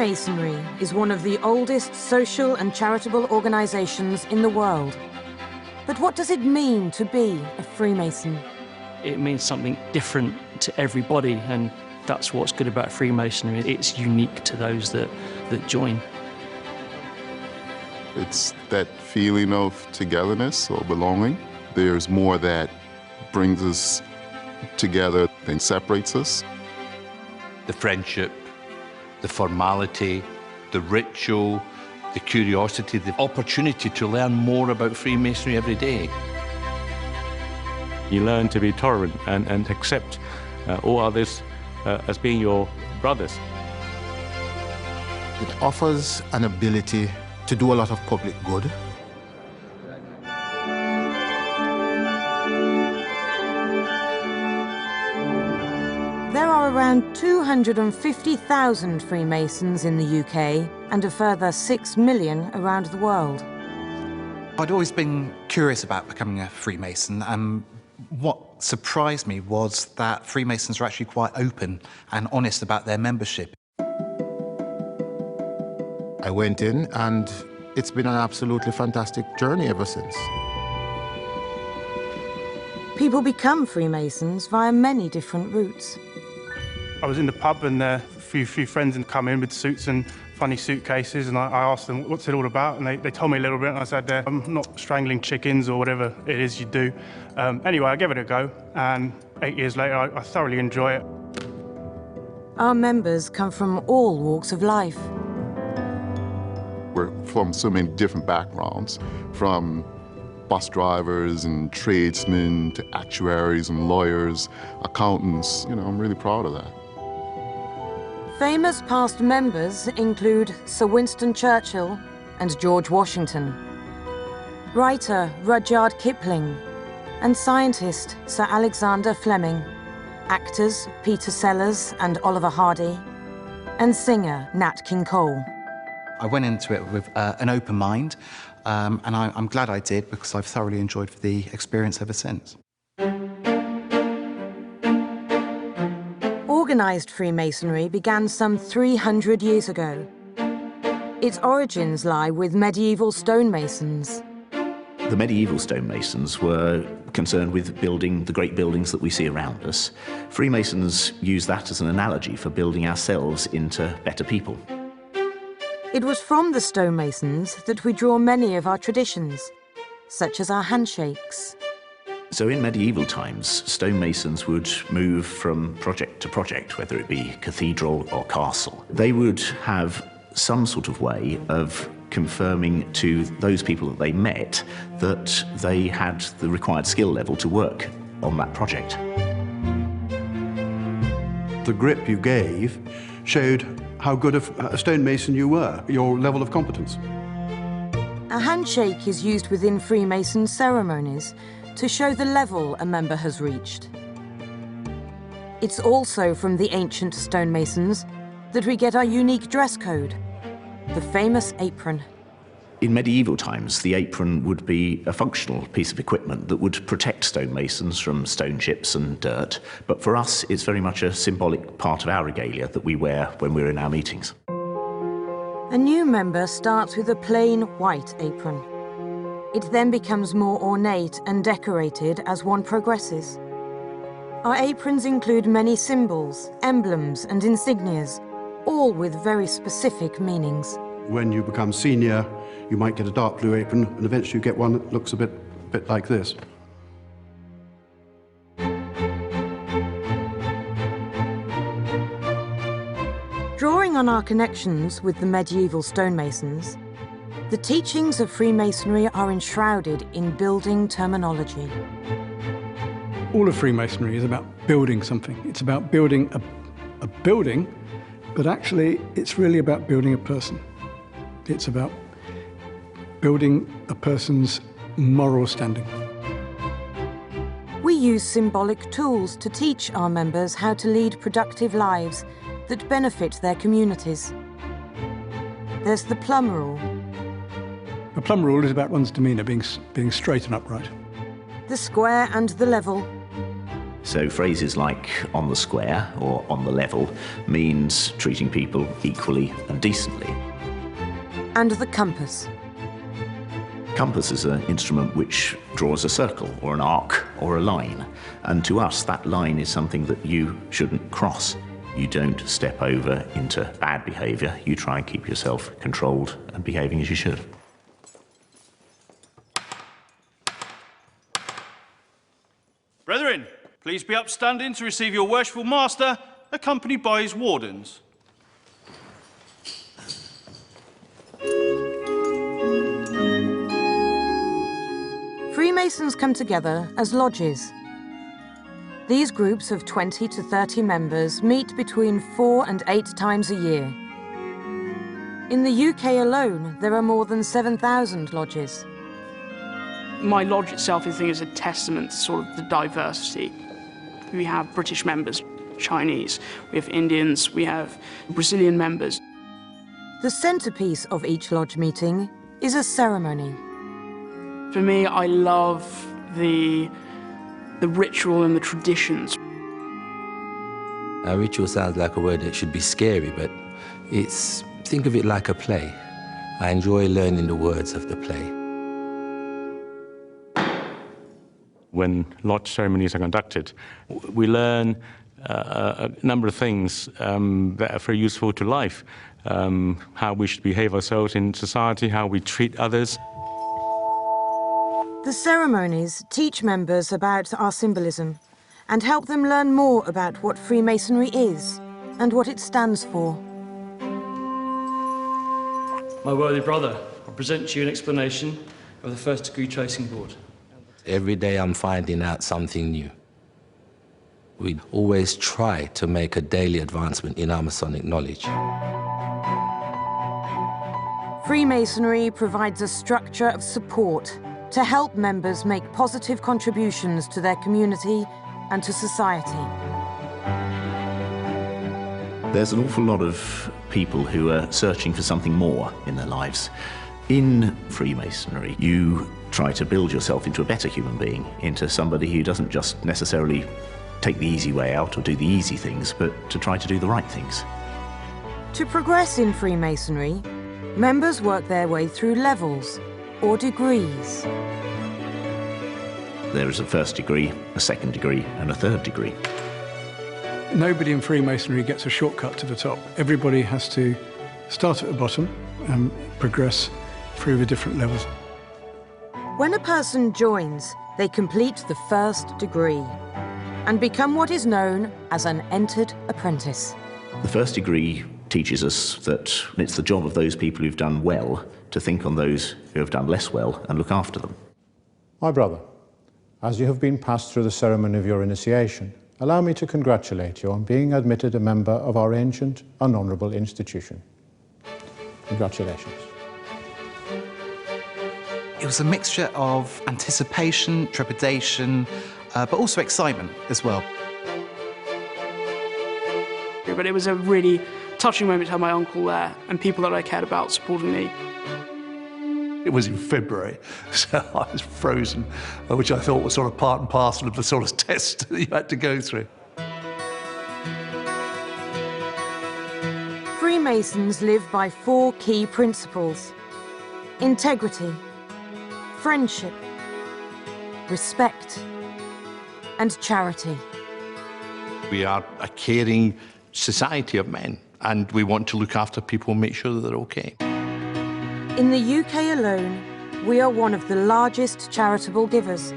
Freemasonry is one of the oldest social and charitable organisations in the world. But what does it mean to be a Freemason? It means something different to everybody, and that's what's good about Freemasonry. It's unique to those that join. It's that feeling of togetherness or belonging. There's more that brings us together than separates us. The friendship, the formality, the ritual, the curiosity, the opportunity to learn more about Freemasonry every day. You learn to be tolerant and accept all others as being your brothers. It offers an ability to do a lot of public good. There are around 250,000 Freemasons in the UK and a further 6 million around the world. I'd always been curious about becoming a Freemason, and what surprised me was that Freemasons are actually quite open and honest about their membership. I went in and it's been an absolutely fantastic journey ever since. People become Freemasons via many different routes. I was in the pub and a few friends had come in with suits and funny suitcases, and I asked them what's it all about, and they told me a little bit, and I said, I'm not strangling chickens or whatever it is you do. Anyway, I gave it a go, and 8 years later I thoroughly enjoy it. Our members come from all walks of life. We're from so many different backgrounds, from bus drivers and tradesmen to actuaries and lawyers, accountants. You know, I'm really proud of that. Famous past members include Sir Winston Churchill and George Washington, writer Rudyard Kipling, and scientist Sir Alexander Fleming, actors Peter Sellers and Oliver Hardy, and singer Nat King Cole. I went into it with an open mind, and I'm glad I did, because I've thoroughly enjoyed the experience ever since. Organised Freemasonry began some 300 years ago. Its origins lie with medieval stonemasons. The medieval stonemasons were concerned with building the great buildings that we see around us. Freemasons use that as an analogy for building ourselves into better people. It was from the stonemasons that we draw many of our traditions, such as our handshakes. So in medieval times, stonemasons would move from project to project, whether it be cathedral or castle. They would have some sort of way of confirming to those people that they met that they had the required skill level to work on that project. The grip you gave showed how good a stonemason you were, your level of competence. A handshake is used within Freemason ceremonies to show the level a member has reached. It's also from the ancient stonemasons that we get our unique dress code, the famous apron. In medieval times, the apron would be a functional piece of equipment that would protect stonemasons from stone chips and dirt, but for us it's very much a symbolic part of our regalia that we wear when we're in our meetings. A new member starts with a plain white apron. It then becomes more ornate and decorated as one progresses. Our aprons include many symbols, emblems and insignias, all with very specific meanings. When you become senior, you might get a dark blue apron, and eventually you get one that looks a bit like this. Drawing on our connections with the medieval stonemasons, the teachings of Freemasonry are enshrouded in building terminology. All of Freemasonry is about building something. It's about building a building, but actually it's really about building a person. It's about building a person's moral standing. We use symbolic tools to teach our members how to lead productive lives that benefit their communities. There's the plumb rule. The plumb rule is about one's demeanour being straight and upright. The square and the level. So phrases like on the square or on the level means treating people equally and decently. And the compass. Compass is an instrument which draws a circle or an arc or a line. And to us, that line is something that you shouldn't cross. You don't step over into bad behaviour. You try and keep yourself controlled and behaving as you should. Brethren, please be upstanding to receive your worshipful master, accompanied by his wardens. Freemasons come together as lodges. These groups of 20 to 30 members meet between 4 and 8 times a year. In the UK alone, there are more than 7,000 lodges. My lodge itself, I think, is a testament to sort of the diversity. We have British members, Chinese, we have Indians, we have Brazilian members. The centrepiece of each lodge meeting is a ceremony. For me, I love the ritual and the traditions. A ritual sounds like a word that should be scary, but think of it like a play. I enjoy learning the words of the play. When lodge ceremonies are conducted, we learn a number of things that are very useful to life. How we should behave ourselves in society, how we treat others. The ceremonies teach members about our symbolism and help them learn more about what Freemasonry is and what it stands for. My worthy brother, I present to you an explanation of the first degree tracing board. Every day I'm finding out something new. We always try to make a daily advancement in our Masonic knowledge. Freemasonry provides a structure of support to help members make positive contributions to their community and to society. There's an awful lot of people who are searching for something more in their lives. In Freemasonry, you try to build yourself into a better human being, into somebody who doesn't just necessarily take the easy way out or do the easy things, but to try to do the right things. To progress in Freemasonry, members work their way through levels or degrees. There is a first degree, a second degree, and a third degree. Nobody in Freemasonry gets a shortcut to the top. Everybody has to start at the bottom and progress through the different levels. When a person joins, they complete the first degree and become what is known as an entered apprentice. The first degree teaches us that it's the job of those people who've done well to think on those who have done less well and look after them. My brother, as you have been passed through the ceremony of your initiation, allow me to congratulate you on being admitted a member of our ancient and honourable institution. Congratulations. It was a mixture of anticipation, trepidation, but also excitement as well. But it was a really touching moment to have my uncle there and people that I cared about supporting me. It was in February, so I was frozen, which I thought was sort of part and parcel of the sort of test that you had to go through. Freemasons live by 4 key principles: integrity, friendship, respect, and charity. We are a caring society of men, and we want to look after people and make sure that they're okay. In the UK alone, we are one of the largest charitable givers.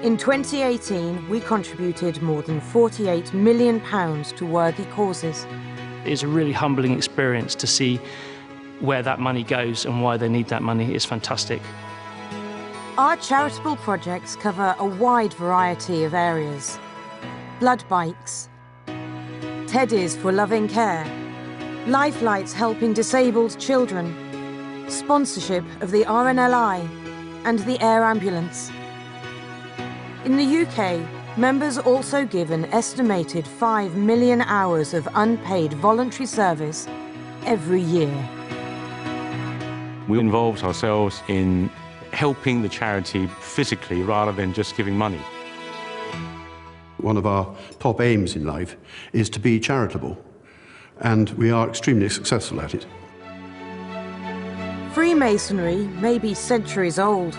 In 2018, we contributed more than £48 million to worthy causes. It's a really humbling experience to see where that money goes and why they need that money. It's fantastic. Our charitable projects cover a wide variety of areas: blood bikes, teddies for loving care, lifelights helping disabled children, sponsorship of the RNLI and the air ambulance. In the UK, members also give an estimated 5 million hours of unpaid voluntary service every year. We involved ourselves in helping the charity physically rather than just giving money. one of our top aims in life is to be charitable, and we are extremely successful at it. Freemasonry may be centuries old,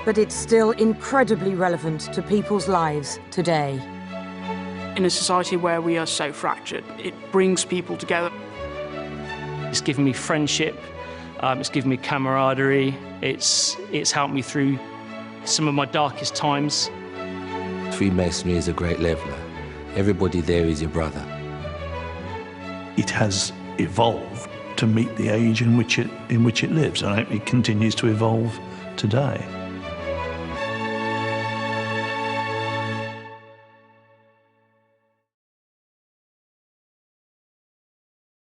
but it's still incredibly relevant to people's lives today. In a society where we are so fractured, it brings people together. It's given me friendship, it's given me camaraderie, it's helped me through some of my darkest times. Freemasonry is a great leveller. Everybody there is your brother. It has evolved to meet the age in which it lives, and I hope it continues to evolve today.